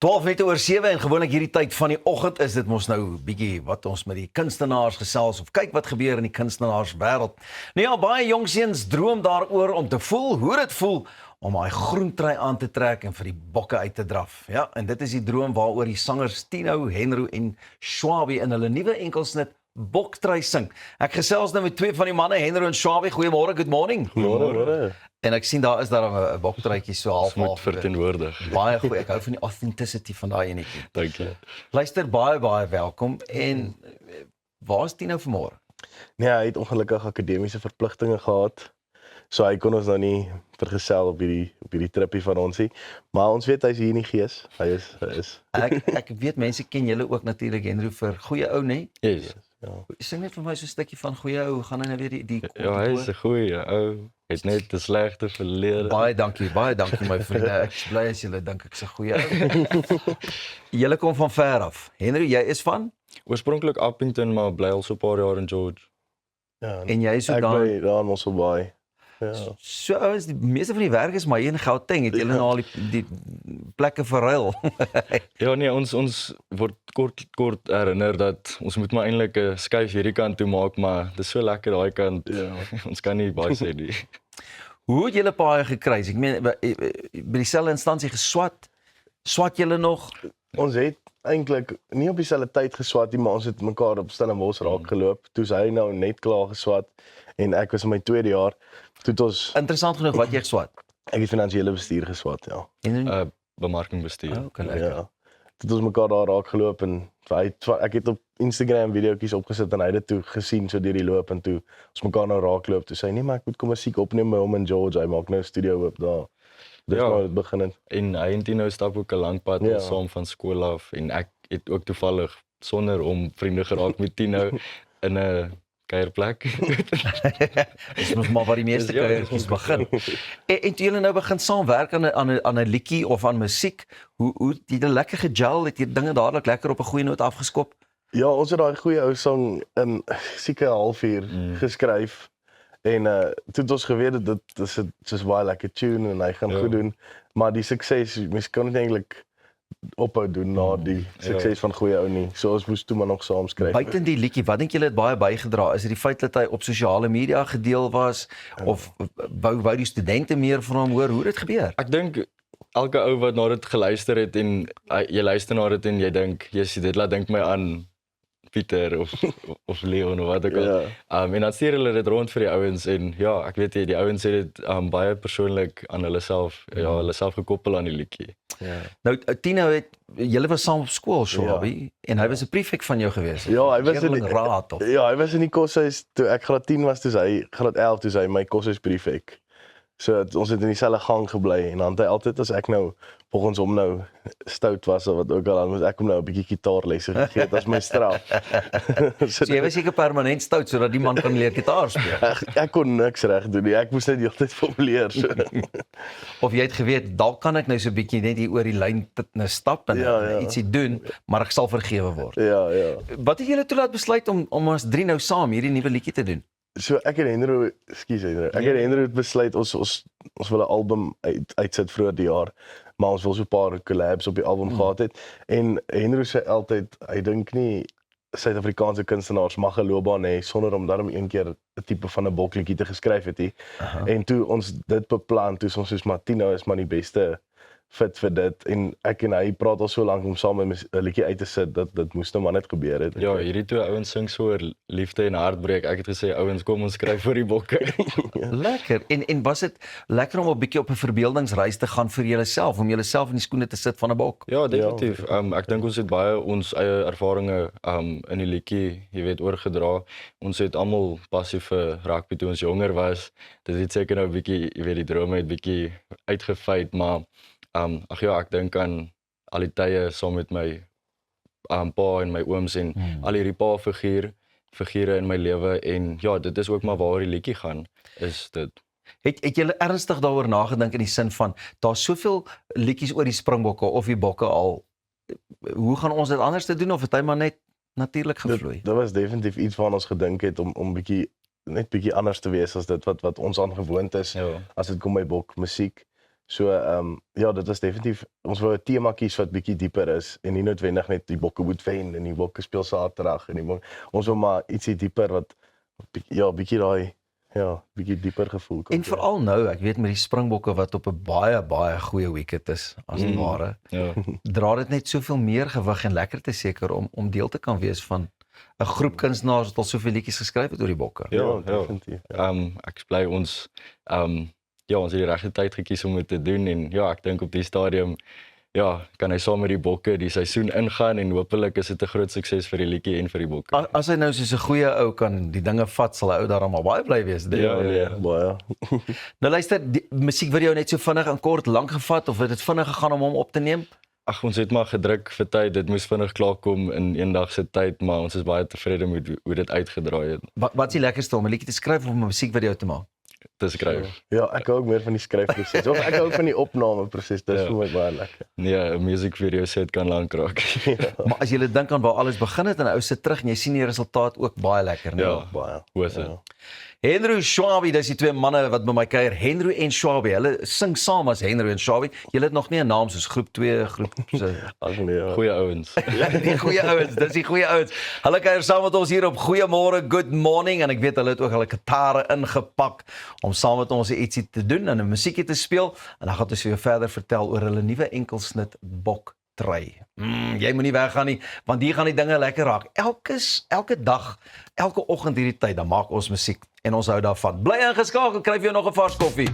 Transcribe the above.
12 minute oor 7 en gewoonlik hierdie tyd van die oggend is dit mos nou bietjie wat ons met die kunstenaars gesels of kyk wat gebeur in die kunstenaarswêreld. Nou ja, baie jong seuns droom daaroor om te voel hoe dit voel om daai groen trui aan te trek en vir die bokke uit te draf. Ja, en dit is die droom waaroor die sangers Tino, Henro en Shwabi in hulle nuwe enkelsnit Boktrui sing. Ek gesels nou met twee van die manne, Henro en Shwabi. Goeiemôre, good morning. Goeiemôre. En ek sien daar is daar 'n boktruitjie so half Moet verteenwoordig. Baie goed. Ek hou van die authenticity van daai enetjie. Dankie. Luister, baie welkom. En waar is Tino vanmôre? Nee, hy het ongelukkig akademiese verpligtinge gehad. So hy kon ons nou nie vergesel op hierdie trippie van ons nie. Maar ons weet hy's hier in die gees. Hy is. Ek weet mense ken julle ook natuurlik Henro vir goeie ou, né? Yes. Ja. Sing net vir my so 'n stukkie van goeie ou. Hoe gaan hy nou weer die Ja, hy is 'n goeie ou. Hy's net te slegte verlede. Baie dankie my vriende. Ek is bly as julle dink ek's 'n goeie ou. Julle kom van ver af. Henro, jy is van? Oorspronklik Appington, maar bly al so 'n paar jaar in George. Ja. En jy is so ek daar. bly daar in Mosselbaai. Ja. So ouens, die meeste van die werk is maar hier in Gauteng. Het julle nou al die plekke verruil? Ja nee, ons word kort herinner dat ons moet maar eintlik 'n skuif hierdie kant toe maak, maar dis so lekker daai kant. Ja. Ons kan nie baie sê nie. Hoe het julle paai gekruis? Ek meen by dieselfde instansie geswat. Swat julle nog? Ons het eintlik nie op dieselfde tyd geswat nie, maar ons het mekaar op Stellenbosch raak geloop. Toe hy nou net klaar geswat en ek was in my tweede jaar. Toe het ons Interessant genoeg wat jy geswat. ek het finansiële bestuur geswat, ja. En Bemarkingbestuur. okay, Ja. lekker. Toe het ons mekaar daar raak geloop en ek het op Instagram videoetjies opgesit en hy het dit toe gesien so deur die loop en toe ons mekaar nou raak loop. Toe sê hy nee, maar ek moet kom musiek opneem by hom in George. Hy maak nou 'n studio oop daar. Dis Ja. nou dit begin het. En hy en Tino stap ook 'n lang pad Ja. saam van skool af en ek het ook toevallig sonder om vriende geraak met Tino in 'n kuierplek. Dis mos maar waar die meeste Ja, kuiertjies begin. En toe julle nou begin saamwerk aan 'n liedjie of aan musiek, hoe het julle lekker gejel, het jy dinge dadelik lekker op 'n goeie noot afgeskop? Ja, ons het daai goeie ou sang in seker 'n halfuur geskryf. En toe het ons geweet dit is baie lekker tune en hy gaan goed doen, maar die sukses, mens kan dit eintlik ophou doen na die sukses van goeie ou nie. So ons moes toe maar nog saam skryf. Buiten die liedjie, wat dink julle het baie bygedra? Is dit die feit dat hy op sosiale media gedeel was of wou die studente meer van hom hoor? Hoe het dit gebeur? Ek dink elke ou wat na dit geluister het en jy luister na dit en jy dink, "Jesus, dit laat dink my aan Pieter of Leon of wat ook al." Ja. En dan stuur hulle dit rond vir die ouens en ja, ek weet jy, die ouens het dit baie persoonlik aan hulle self gekoppel aan die liedjie. Ja. Nou Tino julle was saam op skool, Shwabi, en hy was 'n prefek van jou gewees. Ja, hy was in die raad of. Ja, hy was in die koshuis toe ek graad 10 was, toe hy graad 11 toe hy my koshuisprefek. So ons het in dieselfde gang gebly en dan het hy altyd as ek nou volgens hom nou stout was of wat ook al, dan moes ek hom nou 'n bietjie gitaarlesse gegee het as my straf. So jy was seker permanent stout sodat die man kan leer gitaar speel. Ek kon niks reg doen nie. Ek moes net die hele tyd formuleer. So. Of jy het geweet, dalk kan ek nou so 'n bietjie net hier oor die lyn nou stap en ietsie doen, maar ek sal vergewe word. Ja. Wat het julle toelaat besluit om ons drie nou saam hierdie nuwe liedjie te doen? So ek en Henro, Henro. Ek en Henro het besluit ons wil 'n album uitsit vroeër die jaar, maar ons wil so 'n paar collabs op die album gehad het. En Henro sê altyd hy dink nie Suid-Afrikaanse kunstenaars mag 'n loopbaan hê sonder om dan een keer 'n tipe van 'n bokliedjie te geskryf het nie. En toe ons dit beplan, toe ons soos Martino is maar die beste fit vir dit en ek en hy praat al so lank om saam 'n liedjie uit te sit dat dit moes nou maar net gebeur het. Ja, hierdie twee ouens sing so oor liefde en hartbreek. Ek het gesê ouens, kom ons skryf vir die bokke. Lekker. En was dit lekker om 'n bietjie op 'n verbeeldingsreis te gaan vir julleself, om julleself in die skoene te sit van 'n bok? Ja, definitief. Ek dink ons het baie ons eie ervarings in die liedjie, jy weet, oorgedra. Ons het almal passie vir rugby toe ons jonger was. Dit het seker nou 'n bietjie, jy weet, die drome het bietjie uitgefeit, maar ag ja, ek dink aan al die tye saam met my pa en my ooms en al hierdie figure in my lewe en ja, dit is ook maar waar die liedjie gaan, is dit. Het julle ernstig daaroor nagedink in die sin van daar's soveel liedjies oor die Springbokke of die bokke al. Hoe gaan ons dit anders te doen of het hy maar net natuurlik gevloei? Dit was definitief iets waaraan ons gedink het om net bietjie anders te wees as dit wat ons aan gewoond is as dit kom by bok musiek. So ja, dit was definitief ons wou 'n tema kies wat bietjie dieper is en nie noodwendig net die bokke moet wen en die bokke speel Saterdag en ons wil maar ietsie dieper wat ja, bietjie daai bietjie dieper gevoel kan En veral nou, ek weet met die Springbokke wat op 'n baie goeie wicket is as het ware, Ja. dra dit net soveel meer gewig en lekkerte seker om deel te kan wees van 'n groep kunstenaars wat al soveel liedjies geskryf het oor die bokke. Ja, definitief. Ek is bly ons ons het die regte tyd gekies om dit te doen en ja, ek dink op die stadium kan hy saam met die bokke die seisoen ingaan en hopelik is dit 'n groot sukses vir die liedjie en vir die bokke. As hy nou soos 'n goeie ou kan die dinge vat, sal hy ou daarom al baie bly wees. Baie. Nou luister, die musiekvideo net so vinnig en kort lank gevat of het dit vinnig gegaan om hom op te neem? Ag, ons het maar gedruk vir tyd. Dit moes vinnig klaar kom in eendag se tyd, maar ons is baie tevrede met hoe dit uitgedraai het. Wat is die lekkerste om 'n liedjie te skryf of om 'n musiekvideo te maak? Te skryf. Ja, ek hou ook meer van die skryfproses. Of ek hou van die opnameproses. Dit is vir my baie lekker. Nee, 'n musiekvideo set kan lank raak. Maar as jy dink aan waar alles begin het en 'n ou sit terug en jy sien die resultaat ook baie lekker, nee. Ja. Baie. Hoe is dit? Henry Schwabi, dis die twee manne wat by my kuier, Henry en Schwabi. Hulle sing saam as Henry en Schwabi. Julle het nog nie 'n naam soos groep 2, groep so. Ag nee. Ja. Goeie ouens. Ja, die goeie ouens, dis die goeie ouens. Hulle kuier saam met ons hier op Goeiemôre, Good Morning en ek weet hulle het ook hulle gitare ingepak om saam met ons ietsie te doen en 'n musiekie te speel en dan gaan ons vir jou verder vertel oor hulle nuwe enkelsnit bok trui. Jy moenie weggaan nie, want hier gaan die dinge lekker raak. Elke dag, elke oggend hierdie tyd, dan maak ons musiek en ons hou daarvan. Bly ingeskakel, kry vir jou nog 'n vars koffie.